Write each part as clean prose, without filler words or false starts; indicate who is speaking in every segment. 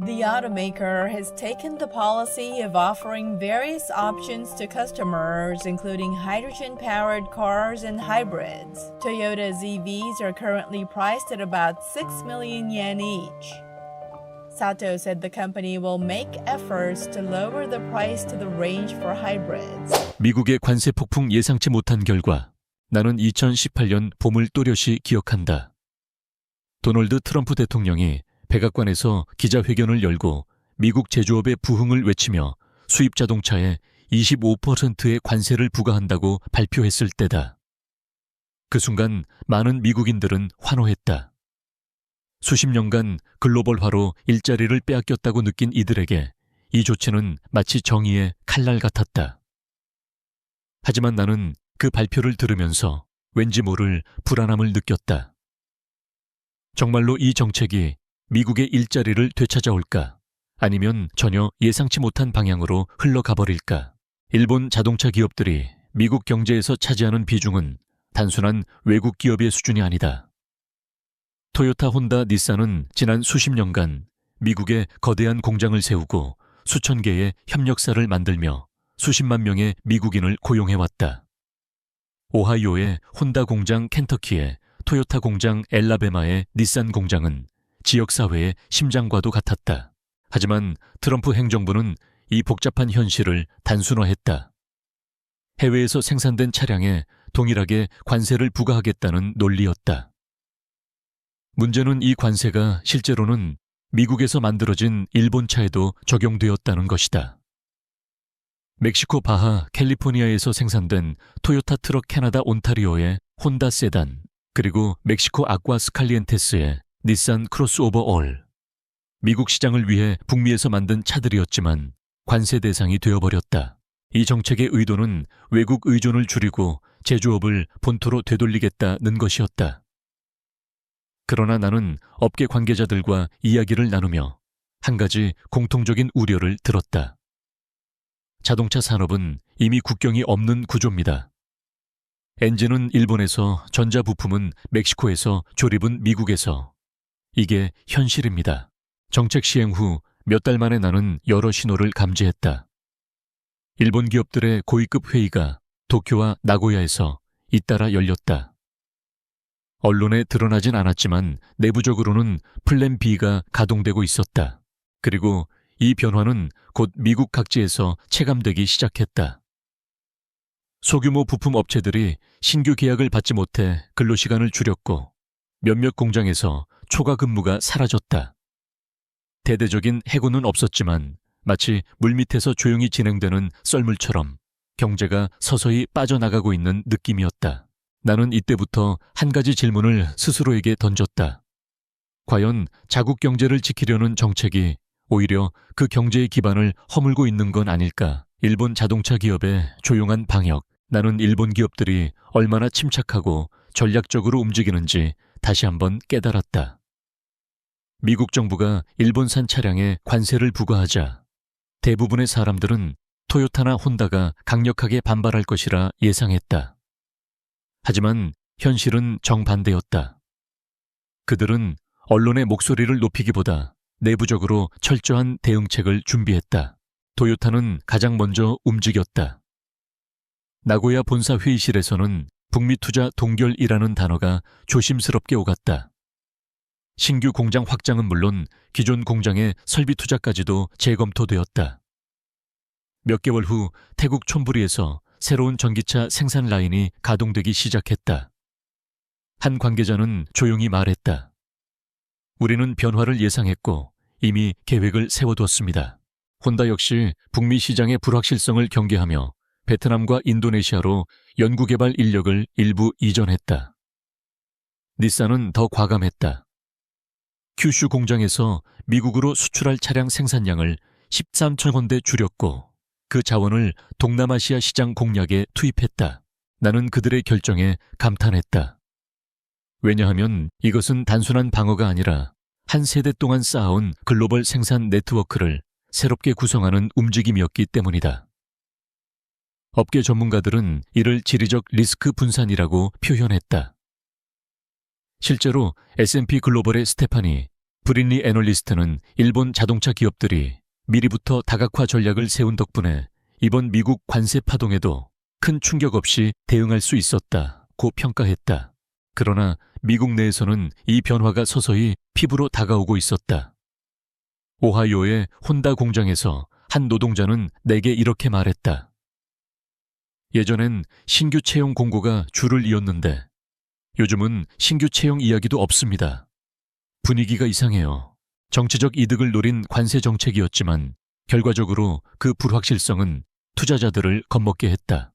Speaker 1: The automaker has taken the policy of offering various options to customers, including hydrogen-powered cars and hybrids. Toyota's EVs are currently priced at about 6 million yen each. Sato said the company will make efforts to lower the price to the range for hybrids.
Speaker 2: 미국의 관세 폭풍 예상치 못한 결과 나는 2018년 봄을 또렷이 기억한다. 도널드 트럼프 대통령이 백악관에서 기자회견을 열고 미국 제조업의 부흥을 외치며 수입 자동차에 25%의 관세를 부과한다고 발표했을 때다. 그 순간 많은 미국인들은 환호했다. 수십 년간 글로벌화로 일자리를 빼앗겼다고 느낀 이들에게 이 조치는 마치 정의의 칼날 같았다. 하지만 나는 그 발표를 들으면서 왠지 모를 불안함을 느꼈다. 정말로 이 정책이 미국의 일자리를 되찾아올까? 아니면 전혀 예상치 못한 방향으로 흘러가버릴까? 일본 자동차 기업들이 미국 경제에서 차지하는 비중은 단순한 외국 기업의 수준이 아니다. 토요타, 혼다, 닛산은 지난 수십 년간 미국에 거대한 공장을 세우고 수천 개의 협력사를 만들며 수십만 명의 미국인을 고용해왔다. 오하이오의 혼다 공장 켄터키에 토요타 공장 엘라베마의 닛산 공장은 지역사회의 심장과도 같았다. 하지만 트럼프 행정부는 이 복잡한 현실을 단순화했다. 해외에서 생산된 차량에 동일하게 관세를 부과하겠다는 논리였다. 문제는 이 관세가 실제로는 미국에서 만들어진 일본 차에도 적용되었다는 것이다. 멕시코 바하 캘리포니아에서 생산된 토요타 트럭 캐나다 온타리오의 혼다 세단, 그리고 멕시코 아쿠아 스칼리엔테스의 닛산 크로스오버 올. 미국 시장을 위해 북미에서 만든 차들이었지만 관세 대상이 되어버렸다. 이 정책의 의도는 외국 의존을 줄이고 제조업을 본토로 되돌리겠다는 것이었다. 그러나 나는 업계 관계자들과 이야기를 나누며 한 가지 공통적인 우려를 들었다. 자동차 산업은 이미 국경이 없는 구조입니다. 엔진은 일본에서, 전자부품은 멕시코에서, 조립은 미국에서. 이게 현실입니다. 정책 시행 후 몇 달 만에 나는 여러 신호를 감지했다. 일본 기업들의 고위급 회의가 도쿄와 나고야에서 잇따라 열렸다. 언론에 드러나진 않았지만 내부적으로는 플랜 B가 가동되고 있었다. 그리고 이 변화는 곧 미국 각지에서 체감되기 시작했다. 소규모 부품 업체들이 신규 계약을 받지 못해 근로시간을 줄였고 몇몇 공장에서 초과 근무가 사라졌다. 대대적인 해고는 없었지만 마치 물밑에서 조용히 진행되는 썰물처럼 경제가 서서히 빠져나가고 있는 느낌이었다. 나는 이때부터 한 가지 질문을 스스로에게 던졌다. 과연 자국 경제를 지키려는 정책이 오히려 그 경제의 기반을 허물고 있는 건 아닐까? 일본 자동차 기업의 조용한 방역, 나는 일본 기업들이 얼마나 침착하고 전략적으로 움직이는지 다시 한번 깨달았다. 미국 정부가 일본산 차량에 관세를 부과하자 대부분의 사람들은 토요타나 혼다가 강력하게 반발할 것이라 예상했다. 하지만 현실은 정반대였다. 그들은 언론의 목소리를 높이기보다 내부적으로 철저한 대응책을 준비했다. 토요타는 가장 먼저 움직였다. 나고야 본사 회의실에서는 북미 투자 동결이라는 단어가 조심스럽게 오갔다. 신규 공장 확장은 물론 기존 공장의 설비 투자까지도 재검토되었다. 몇 개월 후 태국 촌부리에서 새로운 전기차 생산 라인이 가동되기 시작했다. 한 관계자는 조용히 말했다. 우리는 변화를 예상했고 이미 계획을 세워두었습니다. 혼다 역시 북미 시장의 불확실성을 경계하며 베트남과 인도네시아로 연구개발 인력을 일부 이전했다. 닛산은 더 과감했다. 큐슈 공장에서 미국으로 수출할 차량 생산량을 13천 대 줄였고 그 자원을 동남아시아 시장 공략에 투입했다. 나는 그들의 결정에 감탄했다. 왜냐하면 이것은 단순한 방어가 아니라 한 세대 동안 쌓아온 글로벌 생산 네트워크를 새롭게 구성하는 움직임이었기 때문이다. 업계 전문가들은 이를 지리적 리스크 분산이라고 표현했다. 실제로 S&P 글로벌의 스테파니 브린리 애널리스트는 일본 자동차 기업들이 미리부터 다각화 전략을 세운 덕분에 이번 미국 관세 파동에도 큰 충격 없이 대응할 수 있었다고 평가했다. 그러나 미국 내에서는 이 변화가 서서히 피부로 다가오고 있었다. 오하이오의 혼다 공장에서 한 노동자는 내게 이렇게 말했다. 예전엔 신규 채용 공고가 줄을 이었는데 요즘은 신규 채용 이야기도 없습니다. 분위기가 이상해요. 정치적 이득을 노린 관세 정책이었지만 결과적으로 그 불확실성은 투자자들을 겁먹게 했다.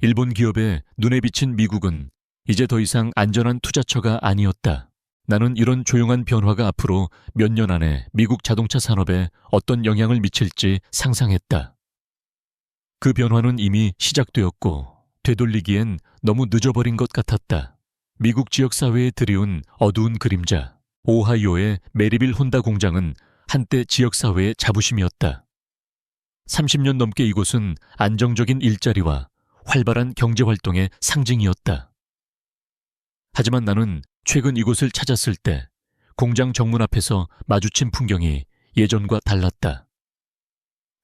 Speaker 2: 일본 기업의 눈에 비친 미국은 이제 더 이상 안전한 투자처가 아니었다. 나는 이런 조용한 변화가 앞으로 몇 년 안에 미국 자동차 산업에 어떤 영향을 미칠지 상상했다. 그 변화는 이미 시작되었고 되돌리기엔 너무 늦어버린 것 같았다. 미국 지역사회에 드리운 어두운 그림자. 오하이오의 메리빌 혼다 공장은 한때 지역사회의 자부심이었다. 30년 넘게 이곳은 안정적인 일자리와 활발한 경제활동의 상징이었다. 하지만 나는 최근 이곳을 찾았을 때 공장 정문 앞에서 마주친 풍경이 예전과 달랐다.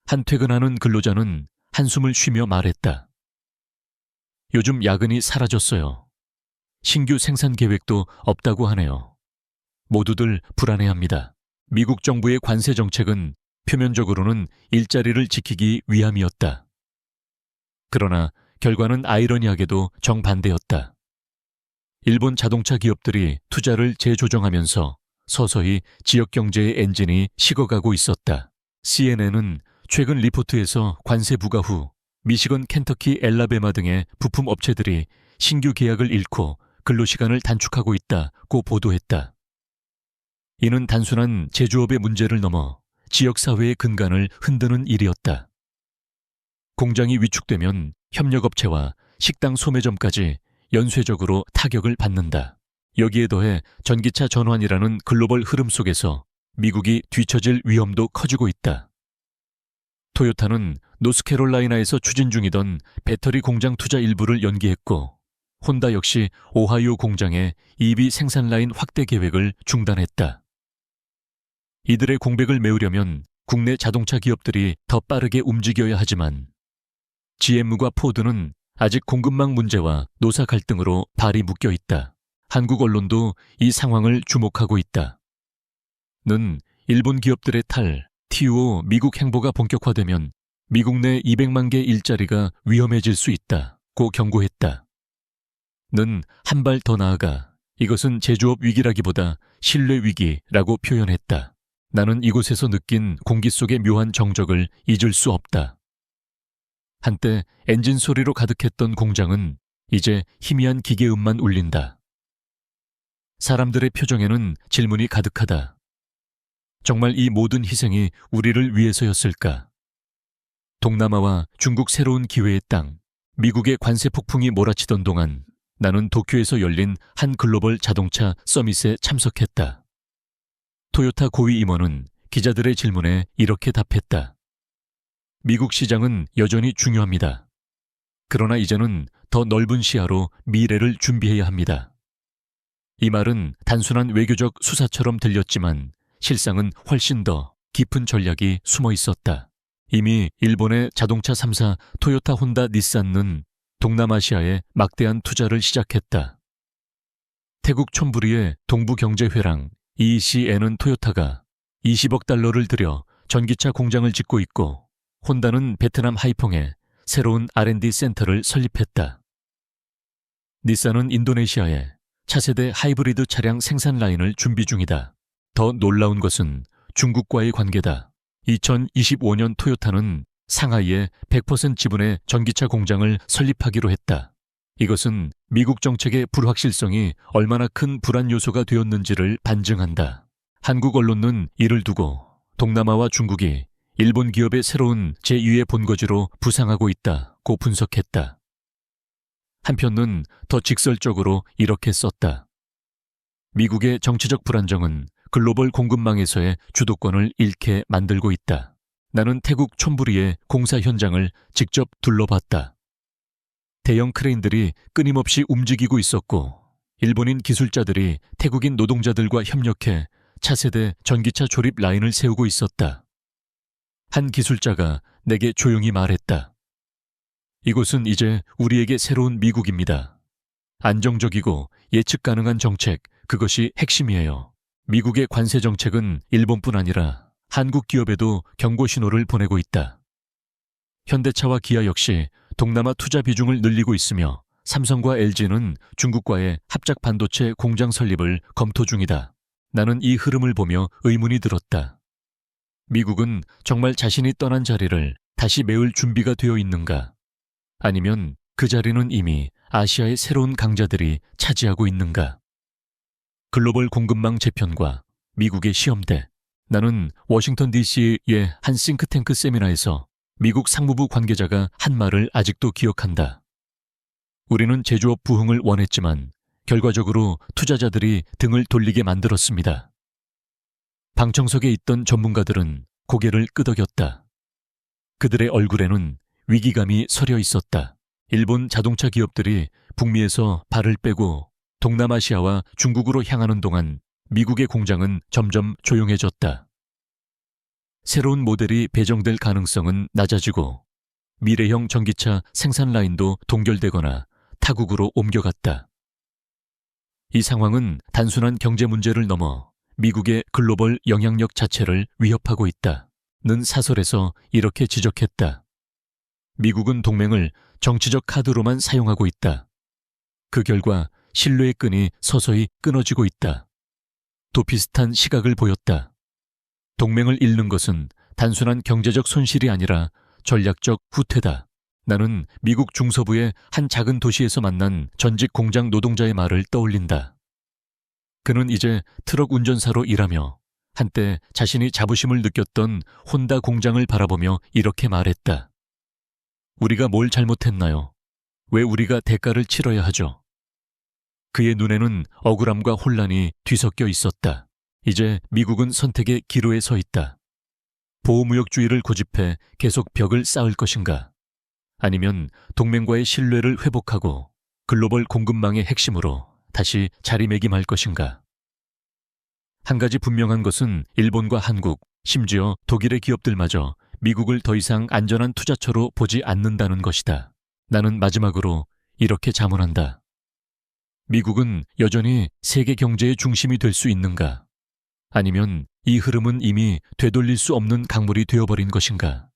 Speaker 2: 한 퇴근하는 근로자는 한숨을 쉬며 말했다. 요즘 야근이 사라졌어요. 신규 생산 계획도 없다고 하네요. 모두들 불안해합니다. 미국 정부의 관세 정책은 표면적으로는 일자리를 지키기 위함이었다. 그러나 결과는 아이러니하게도 정반대였다. 일본 자동차 기업들이 투자를 재조정하면서 서서히 지역 경제의 엔진이 식어가고 있었다. CNN은 최근 리포트에서 관세 부과 후 미시건, 켄터키, 엘라베마 등의 부품 업체들이 신규 계약을 잃고 근로시간을 단축하고 있다고 보도했다. 이는 단순한 제조업의 문제를 넘어 지역사회의 근간을 흔드는 일이었다. 공장이 위축되면 협력업체와 식당 소매점까지 연쇄적으로 타격을 받는다. 여기에 더해 전기차 전환이라는 글로벌 흐름 속에서 미국이 뒤처질 위험도 커지고 있다. 토요타는 노스캐롤라이나에서 추진 중이던 배터리 공장 투자 일부를 연기했고 혼다 역시 오하이오 공장의 EV 생산 라인 확대 계획을 중단했다. 이들의 공백을 메우려면 국내 자동차 기업들이 더 빠르게 움직여야 하지만 GM과 포드는 아직 공급망 문제와 노사 갈등으로 발이 묶여 있다. 한국 언론도 이 상황을 주목하고 있다. 는 일본 기업들의 TUO 미국 행보가 본격화되면 미국 내 200만 개 일자리가 위험해질 수 있다고 경고했다. 는 한 발 더 나아가 이것은 제조업 위기라기보다 신뢰 위기라고 표현했다. 나는 이곳에서 느낀 공기 속의 묘한 정적을 잊을 수 없다. 한때 엔진 소리로 가득했던 공장은 이제 희미한 기계음만 울린다. 사람들의 표정에는 질문이 가득하다. 정말 이 모든 희생이 우리를 위해서였을까? 동남아와 중국 새로운 기회의 땅, 미국의 관세 폭풍이 몰아치던 동안 나는 도쿄에서 열린 한 글로벌 자동차 서밋에 참석했다. 토요타 고위 임원은 기자들의 질문에 이렇게 답했다. 미국 시장은 여전히 중요합니다. 그러나 이제는 더 넓은 시야로 미래를 준비해야 합니다. 이 말은 단순한 외교적 수사처럼 들렸지만 실상은 훨씬 더 깊은 전략이 숨어 있었다. 이미 일본의 자동차 3사 토요타, 혼다, 닛산은 동남아시아에 막대한 투자를 시작했다. 태국 촌부리의 동부경제회랑 EECN은 토요타가 20억 달러를 들여 전기차 공장을 짓고 있고 혼다는 베트남 하이퐁에 새로운 R&D 센터를 설립했다. 닛산은 인도네시아에 차세대 하이브리드 차량 생산 라인을 준비 중이다. 더 놀라운 것은 중국과의 관계다. 2025년 토요타는 상하이에 100% 지분의 전기차 공장을 설립하기로 했다. 이것은 미국 정책의 불확실성이 얼마나 큰 불안 요소가 되었는지를 반증한다. 한국 언론은 이를 두고 동남아와 중국이 일본 기업의 새로운 제2의 본거지로 부상하고 있다고 분석했다. 한편은 더 직설적으로 이렇게 썼다. 미국의 정치적 불안정은 글로벌 공급망에서의 주도권을 잃게 만들고 있다. 나는 태국 촌부리의 공사 현장을 직접 둘러봤다. 대형 크레인들이 끊임없이 움직이고 있었고 일본인 기술자들이 태국인 노동자들과 협력해 차세대 전기차 조립 라인을 세우고 있었다. 한 기술자가 내게 조용히 말했다. 이곳은 이제 우리에게 새로운 미국입니다. 안정적이고 예측 가능한 정책, 그것이 핵심이에요. 미국의 관세 정책은 일본뿐 아니라 한국 기업에도 경고 신호를 보내고 있다. 현대차와 기아 역시 동남아 투자 비중을 늘리고 있으며 삼성과 LG는 중국과의 합작 반도체 공장 설립을 검토 중이다. 나는 이 흐름을 보며 의문이 들었다. 미국은 정말 자신이 떠난 자리를 다시 메울 준비가 되어 있는가? 아니면 그 자리는 이미 아시아의 새로운 강자들이 차지하고 있는가? 글로벌 공급망 재편과 미국의 시험대. 나는 워싱턴 DC의 한 싱크탱크 세미나에서 미국 상무부 관계자가 한 말을 아직도 기억한다. 우리는 제조업 부흥을 원했지만 결과적으로 투자자들이 등을 돌리게 만들었습니다. 방청석에 있던 전문가들은 고개를 끄덕였다. 그들의 얼굴에는 위기감이 서려 있었다. 일본 자동차 기업들이 북미에서 발을 빼고 동남아시아와 중국으로 향하는 동안 미국의 공장은 점점 조용해졌다. 새로운 모델이 배정될 가능성은 낮아지고 미래형 전기차 생산 라인도 동결되거나 타국으로 옮겨갔다. 이 상황은 단순한 경제 문제를 넘어 미국의 글로벌 영향력 자체를 위협하고 있다는 사설에서 이렇게 지적했다. 미국은 동맹을 정치적 카드로만 사용하고 있다. 그 결과 신뢰의 끈이 서서히 끊어지고 있다. 도피스탄 시각을 보였다. 동맹을 잃는 것은 단순한 경제적 손실이 아니라 전략적 후퇴다. 나는 미국 중서부의 한 작은 도시에서 만난 전직 공장 노동자의 말을 떠올린다. 그는 이제 트럭 운전사로 일하며 한때 자신이 자부심을 느꼈던 혼다 공장을 바라보며 이렇게 말했다. 우리가 뭘 잘못했나요? 왜 우리가 대가를 치러야 하죠? 그의 눈에는 억울함과 혼란이 뒤섞여 있었다. 이제 미국은 선택의 기로에 서 있다. 보호무역주의를 고집해 계속 벽을 쌓을 것인가? 아니면 동맹과의 신뢰를 회복하고 글로벌 공급망의 핵심으로 다시 자리매김할 것인가? 한 가지 분명한 것은 일본과 한국, 심지어 독일의 기업들마저 미국을 더 이상 안전한 투자처로 보지 않는다는 것이다. 나는 마지막으로 이렇게 자문한다. 미국은 여전히 세계 경제의 중심이 될 수 있는가? 아니면 이 흐름은 이미 되돌릴 수 없는 강물이 되어버린 것인가?